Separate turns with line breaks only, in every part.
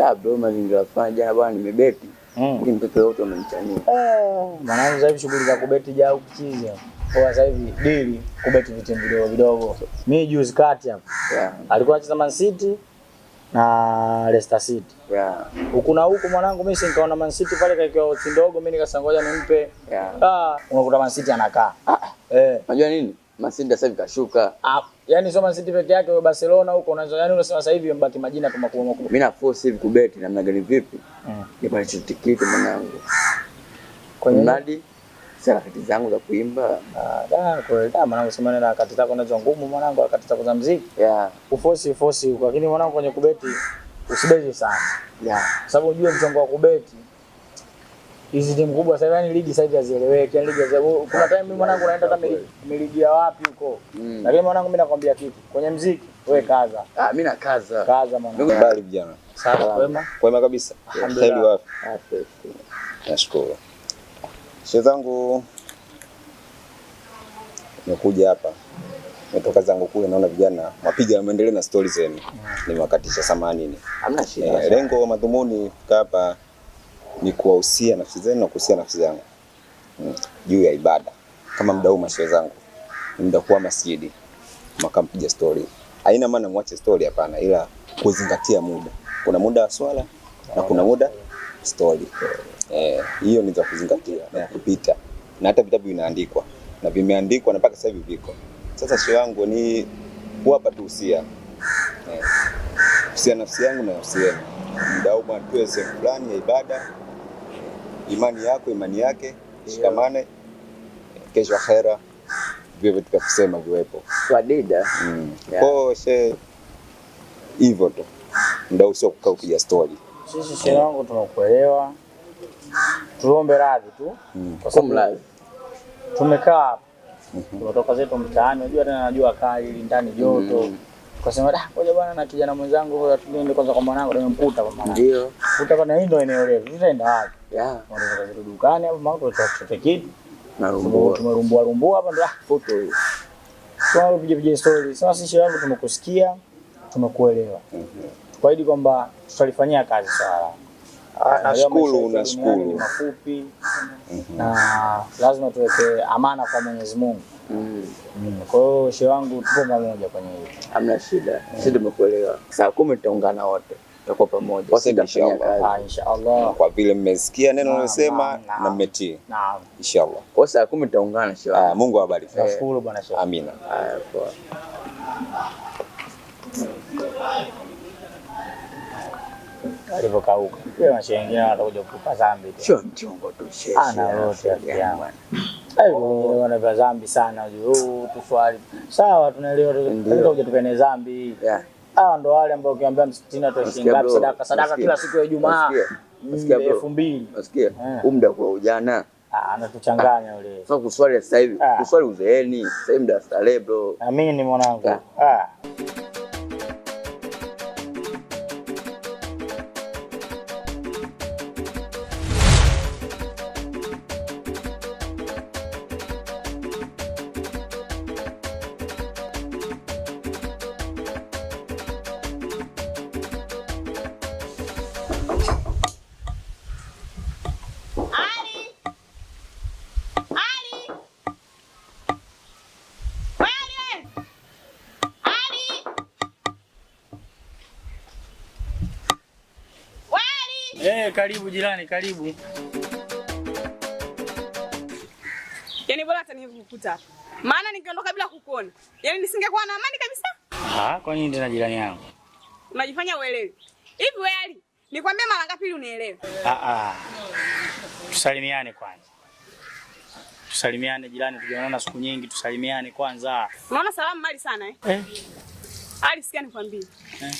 Da bro, mazingira fanya jana bwana nimebeti. Lakini mtoto wote wamenichania.
Maana sasa hivi shughuli za kubeti jao kuchizi. Kwa sasa hivi dili kubeti vitu vidogo vidogo. Mimi juzi kati hapa.
Yeah.
Alikuwa anacheza Man City na Leicester City.
Yeah.
Huku na huku mwanangu mimi nikaona Man City pale kaikwa odds ndogo, mimi nikasangoja nimpe.
Yeah.
Unakuta Man City anakaa.
Unajua nini? Man City sasa hivi kashuka.
Yaani sio Man City peke yake, wewe Barcelona huko unaweza, yaani unasema sasa hivi yamebaki majina tu makubwa.
Mimi na force hivi kubeti namna gani vipi? Nipate tiketi mwanangu. Kwenye mradi harakati zangu za kuimba.
Kwa mwanangu sema na harakati zako nazo ngumu mwanangu, harakati zako za muziki.
Yeah.
Uforce huko, lakini mwanangu kwenye kubeti usibeti sana.
Yeah.
Sababu unajua mchongo wa kubeti hizi timu kubwa sasa, yani ligi sasa hivi hazieleweki. Yani ligi kuna time mimi mwanangu naenda hata ligi ya wapi huko. Lakini mwanangu mimi nakwambia kitu, kwenye muziki wewe kaza.
Mimi na kaza.
Kaza mwanangu.
Bali vijana.
Sawa kwema?
Kwema kabisa.
Alhamdulillah.
Nashukuru. Shehe zangu nimekuja hapa. Nimetoka zangu kule, naona vijana mapiga maendeleo na stories zenu. Nimewakatisha samani ni.
Hamna shida.
Lengo madhumuni hapa ni kuwahusia nafsi zenu na kuhusia nafsi yangu juu ya ibada. Kama mdau mashehe zangu, muda kuwa masjidi makampiga story. Haina maana mwache story, hapana, ila kuzingatia muda. Kuna muda wa swala na kuna muda story. Hiyo ni za kuzingatia na kupita. Na hata vitabu vinaandikwa na vimeandikwa na mpaka sasa hivi viko. Sasa shehe wangu ni kuwapa tu usia. Usia nafsi yangu na nafsi yenu. Mdau mwanatoe sehemu fulani ya ibada. Imani yako, imani yake, shikamane. Kesho akhera vivyo tukasema viwepo.
Swadida.
Kwa shehe hivyo tu. Mdau sio kukaa kupiga story.
Sisi shehe wangu tunakuelewa. Tuombe radhi tu.
Kwa sababu
tumekaa hapa. Tunatoka zetu mtaani, unajua tena najua kali ndani joto. Tukasema ngoja bwana na kijana mwenzangu huyo tuende kwanza kwa mwanangu, nimemkuta kwa mwanangu. Ndio. Kuta kwa ndio eneo letu. Tutaenda wapi? Tunataka zetu dukani hapo mambo tutachukua kitu. Na tumerumbua hapa ndio foto hiyo. Kwa hiyo story. Sasa sisi wangu tumekusikia, tumekuelewa. Tukaidi kwamba tutalifanyia kazi swala.
Nashukuru.
Mafupi na lazima tuweke amana kwa Mwenyezi Mungu. Kwa hiyo shehe wangu tupo pamoja kwenye hili.
Hamna shida. Sisi tumekuelewa. Saa 10 tutaungana wote. Tutakuwa pamoja.
Sisi inshallah.
Inshallah.
Kwa vile mmesikia neno nilosema na mmetii.
Naam.
Inshallah.
Kwa saa 10 tutaungana shehe wangu.
Mungu awabariki.
Nashukuru bwana shehe.
Amina.
Poa.
Alivokauka. Wewe mashehe wengine watakuja kukupa dhambi tu.
Sio mchongo tu shehe.
Ana wote yangu. Wana dhambi sana huyo tuswali. Sawa tunaelewa tutakuja tupene dhambi. Hawa ndo wale ambao ukiambia msikitini atoe shilingi ngapi sadaka kila siku ya Ijumaa.
Nasikia
2000.
Nasikia. Muda kwa ujana.
Anatuchanganya yule.
Sasa kuswali sasa hivi, kuswali uzeeni. Sasa hivi muda starehe bro.
Amini mwanangu. Karibu jirani, karibu.
Yaani bora hata nikukuta hapa. Maana ningeondoka bila kukuona. Yaani nisingekuwa na amani kabisa.
Kwa nini tena jirani yangu?
Unajifanya uelewi. Hivi wewe Ali, nikwambia mara ngapi ili unielewe?
Tusalimiane kwanza. Tusalimiane jirani, tujaonana siku nyingi, tusalimiane kwanza.
Unaona salamu mali sana Ali, sikia nikwambie.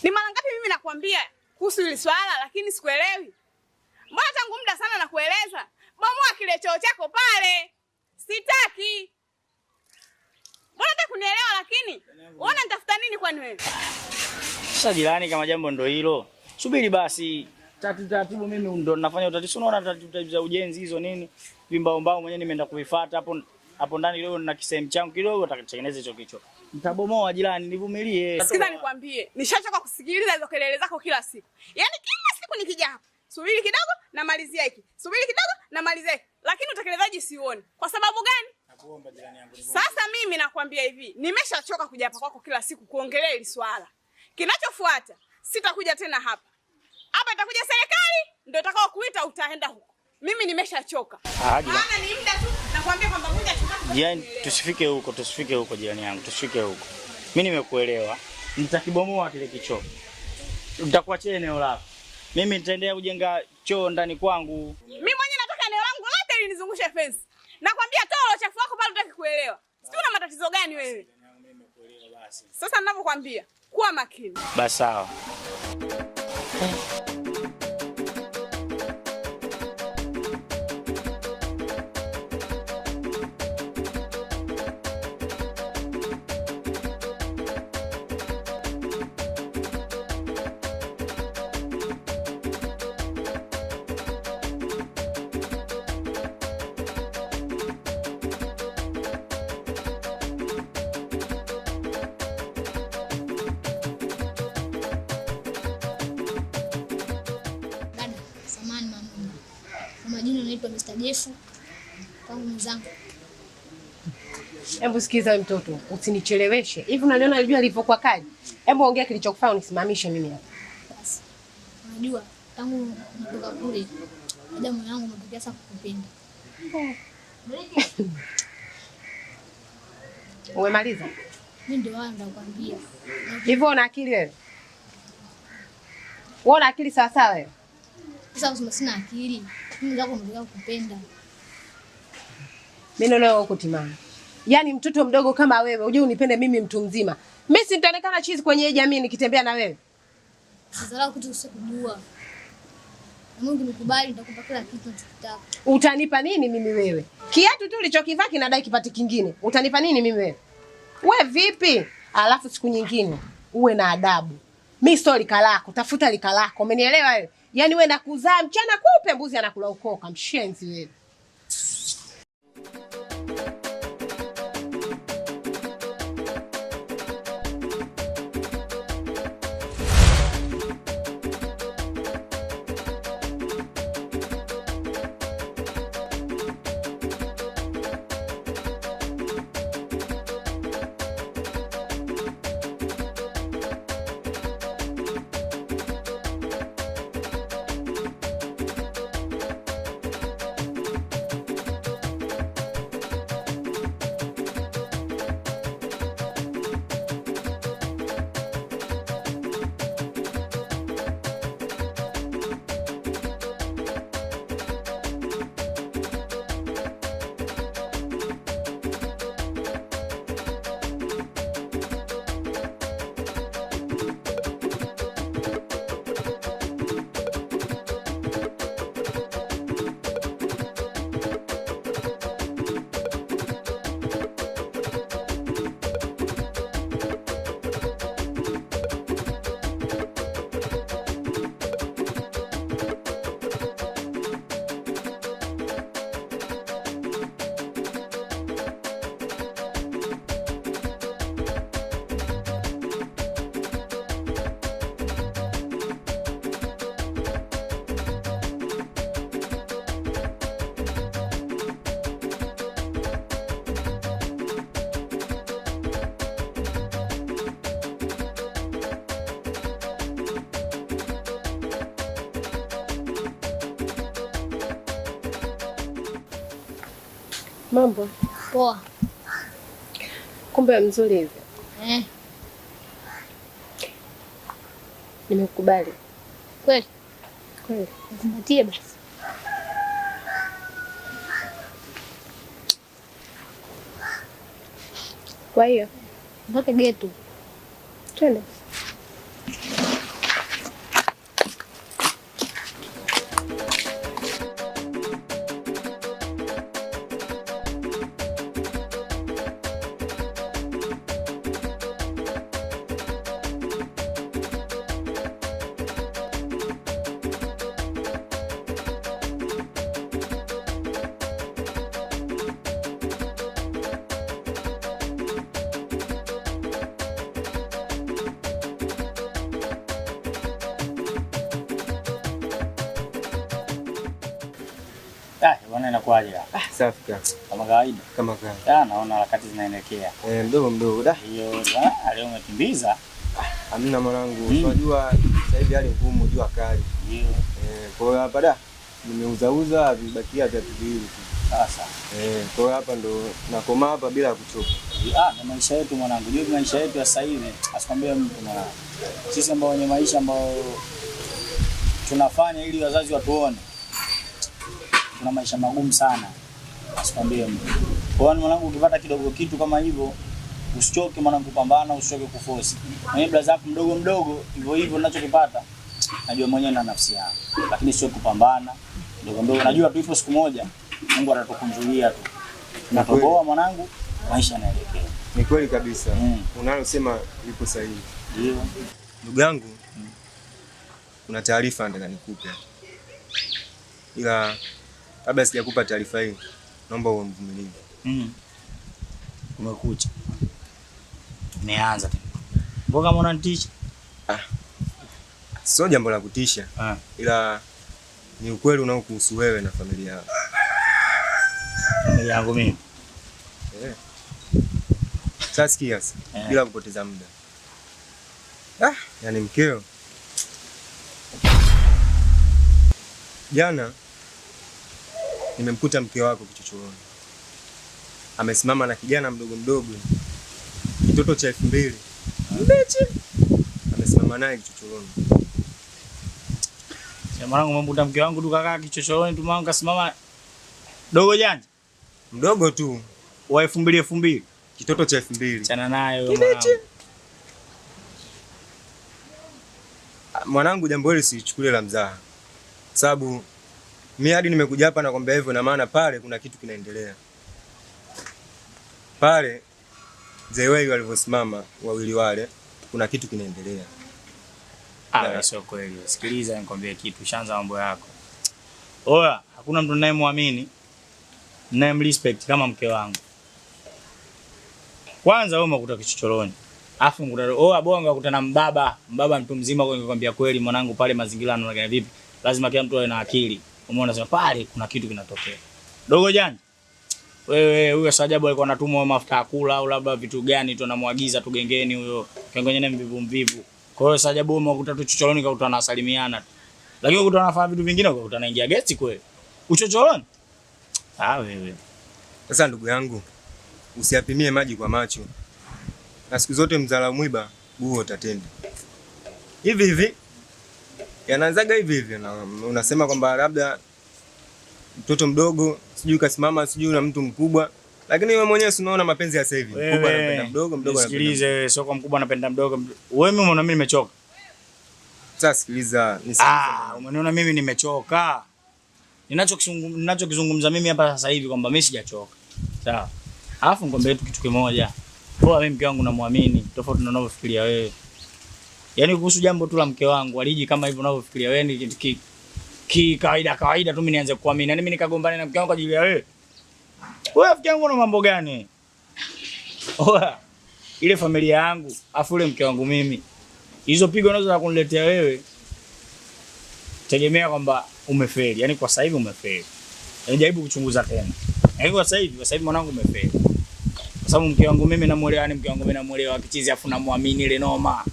Ni mara ngapi mimi nakwambia kuhusu hili swala lakini sikuelewi? Mbona tangu muda sana nakueleza? Bomoa kile choo chako pale. Sitaki. Mbona unataka kunielewa lakini? Unaona nitafuta nini kwani wewe?
Sasa jirani, kama jambo ndo hilo, subiri basi. Taratibu mimi ndo ninafanya utatizo. Unaona taratibu za ujenzi hizo nini? Vimbao mwenyewe nimeenda kuvifuata hapo ndani leo na kisehemu changu kidogo nitatengeneza hicho kicho. Nitabomoa jirani, nivumilie.
Sikiza nikwambie, nishachoka kusikiliza hizo kelele zako kila siku. Yaani kila siku huku nikija hapa. Subiri kidogo na malizia hiki. Subiri kidogo na malizia hiki. Lakini utekelezaji sioni. Kwa sababu gani?
Nakuomba jirani yangu.
Sasa mimi nakwambia hivi, nimeshachoka kuja hapa kwako kila siku kuongelea hili swala. Kinachofuata, sitakuja tena hapa. Hapa itakuja serikali, ndio itakao kuita utaenda huko. Mimi nimeshachoka. Maana ni muda tu nakwambia kwamba muda tu.
Yaani tusifike huko jirani yangu, tusifike huko. Mimi nimekuelewa. Nitakibomoa kile kichoo. Nitakuachia eneo lako. Mimi nitaendelea kujenga choo ndani kwangu.
Mimi mwenyewe nataka eneo langu lote ili nizungushe fence. Nakwambia toa uchafu wako pale utaki kuelewa. Sio una matatizo gani wewe? Sasa ninavyokuambia, kuwa makini.
Basi sawa.
Majina naitwa Mr. Jeff. Kwangu mzangu.
Hebu sikiza mtoto, usinicheleweshe. Hivi unaniona alijua alivyokuwa kali? Hebu ongea kilichokufanya unisimamishe mimi hapa.
Basi. Unajua tangu natoka kule, hadi moyo wangu umepokea sana kukupenda.
Umemaliza?
Mimi ndio wao ndakwambia.
Hivyo una akili wewe? Wewe una akili sawa sawa wewe?
Sasa usema sina akili. Mimi zako nataka kukupenda.
Mimi naona uko timani. Yaani mtoto mdogo kama wewe, uje unipende mimi mtu mzima. Mimi si nitaonekana chizi kwenye jamii nikitembea na wewe.
Sasa la kitu usikujua. Na Mungu nikubali nitakupa kila kitu unachotaka.
Utanipa nini mimi wewe? Kiatu tu ulichokivaa kinadai kipati kingine. Utanipa nini mimi wewe? Wewe vipi? Alafu siku nyingine uwe na adabu. Mimi sio lika lako, tafuta lika lako. Umenielewa wewe? Yaani wewe nakuzaa mchana kupe mbuzi anakula ukoka, mshenzi wewe. Mambo
poa.
Kumbe mzuri hivi. Nimekubali.
Kweli?
Kweli.
Nikumbatie basi.
Kwa hiyo
mpaka getu.
Twende.
Bwana inakuaje?
Safi kaka.
Kama kawaida.
Kama kawaida.
Naona harakati zinaelekea.
Mdogo.
Hiyo leo umekimbiza.
Hamna mwanangu. Unajua sasa hivi hali ngumu, jua kali.
Ndio.
Kwa hiyo hapa nimeuza vibakia viatu viwili tu.
Sasa.
Kwa hiyo hapa ndo nakoma hapa bila kuchoka.
Na maisha yetu mwanangu. Ndio maisha yetu ya sasa hivi. Asikwambie mtu mwanangu. Sisi ambao wenye maisha ambao tunafanya ili wazazi watuone. Tuna maisha magumu sana. Asikwambie mtu. Kwa hiyo mwanangu ukipata kidogo kitu kama hivyo, usichoke mwanangu kupambana, usichoke kuforce. Mwenye blaza zako mdogo hivyo ninachokipata. Najua mwenyewe na nafsi yangu. Lakini sio kupambana. Ndogo najua tu ipo siku moja Mungu atatukunjulia tu. Tunatoboa mwanangu, maisha yanaelekea.
Ni kweli kabisa. Unalosema lipo sahihi.
Ndio.
Ndugu yangu, kuna taarifa nataka nikupe. Ila kabla sijakupa taarifa hii, naomba uwe mvumilivu.
Umekucha. Umeanza tena. Mbona kama unanitisha?
Sio jambo la kutisha. Ila ni ukweli unaokuhusu wewe na familia yako.
Familia yangu mimi.
Sasa sikia bila kupoteza muda. Yaani mkeo. Jana nimemkuta mke wako kichochoroni. Amesimama na kijana mdogo. Kitoto cha 2000. Mbeche. Amesimama naye kichochoroni.
Mwanangu umemkuta mke wangu tu kakaa kichochoroni tu mwanangu kasimama dogo janja.
Mdogo tu.
Wa 2000.
Kitoto cha 2000.
Chana naye mwanangu.
Mwanangu jambo hili sichukulie la mzaha. Sababu mimi hadi nimekuja hapa nakwambia hivyo na maana pale kuna kitu kinaendelea. Pale Zewei walivyosimama wawili wale kuna kitu kinaendelea.
Sio kweli. Sikiliza nikwambie kitu, shanza mambo yako. Oya, hakuna mtu ninayemwamini, ninayemrespect kama mke wangu. Kwanza wewe umekuta kichochoroni. Afu ngura bonga kukutana mbaba mtu mzima kwa nikwambia kweli mwanangu pale mazingira yanaonekana vipi? Lazima kila mtu awe na akili. Umeona sema pale kuna kitu kinatokea. Dogo janja. Wewe huyo Sajabu alikuwa anatumwa mafuta ya kula au labda vitu gani tu anamwagiza tu gengeni huyo. Kengonyene mvivu. Kwa hiyo Sajabu umekuta tu chochoroni kakutana nasalimiana. Lakini ukutana nafanya vitu vingine ukutana naingia gesti kweli. Uchochoroni? Wewe.
Sasa ndugu yangu, usiyapimie maji kwa macho. Na siku zote mzala mwiba huo utatenda. Hivi. Yanaanzaga hivi na unasema kwamba labda mtoto mdogo, sijui kasimama, sijui na mtu mkubwa. Lakini wewe mwenyewe unaona mapenzi ya sasa hivi. Mkubwa anapenda mdogo anapenda.
Sikilize, sio kwa mkubwa anapenda mdogo. Wewe mimi unaona mimi nimechoka.
Sasa sikiliza,
umeniona mimi nimechoka. Ninachokizungumza mimi hapa sasa hivi kwamba mimi sijachoka. Sawa. Alafu ngombe tu kitu kimoja. Poa mimi mke wangu namwamini, tofauti na unavyofikiria wewe. Yaani kuhusu jambo tu la mke wangu, aliji kama hivyo unavyofikiria wewe ni kitu kawaida tu mimi nianze kuamini. Yaani mimi nikagombana na mke wangu kwa ajili ya wewe. Wewe rafiki yangu una mambo gani? Ile familia yangu, afu ile mke wangu mimi. Hizo pigo unazo kuniletea wewe. Tegemea kwamba umefeli. Yaani kwa sasa hivi umefeli. Yaani jaribu kuchunguza tena. Yaani kwa sasa hivi mwanangu umefeli. Kwa sababu mke wangu mimi namuelewa, yani mke wangu mimi namuelewa kichizi afu namuamini ile noma.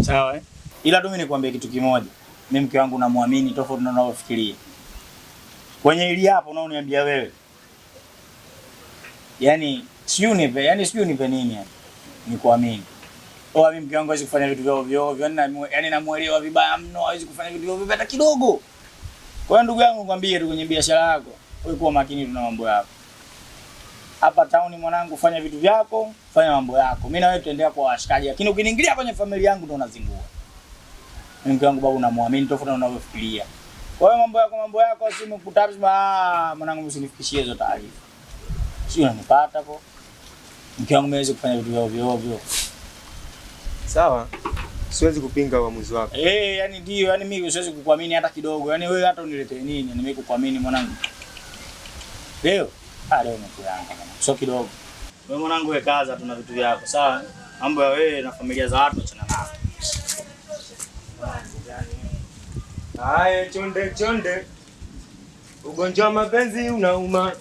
Sawa Ila tu mimi nikwambie kitu kimoja. Mimi mke wangu namuamini tofauti na unavyofikiria. Kwenye ili hapo unaoniambia wewe. Yaani sijui nipe nini yani. Nikuamini. Mimi mke wangu hawezi kufanya vitu vyao, yani namuelewa vibaya mno, hawezi kufanya vitu vyao hata kidogo. Kwa hiyo ndugu yangu nikwambie tu kwenye biashara yako, wewe kuwa makini na mambo yako. Hapa town mwanangu, fanya vitu vyako, fanya mambo yako. Mimi na wewe tuendelea kwa washikaji, lakini ukiniingilia kwenye familia yangu ndo unazingua. Mimi mke wangu babu namuamini tofauti na unavyofikiria. Kwa hiyo mambo yako simu kutabisha mwanangu msinifikishie hizo taarifa. Sio unanipata hapo. Mke wangu hawezi kufanya vitu vyao.
Sawa. Siwezi kupinga uamuzi wako.
Yani ndio, yani mimi siwezi kukuamini hata kidogo. Yani wewe hata uniletee nini? Yani mimi kukuamini mwanangu. Leo nimekuanga mwanangu. Sio kidogo. Wewe mwanangu wewe kaza tuna vitu vyako, sawa? Mambo ya wewe na familia za watu achana nao.
Aye, chonde chonde, ugonjwa wa mapenzi unauma.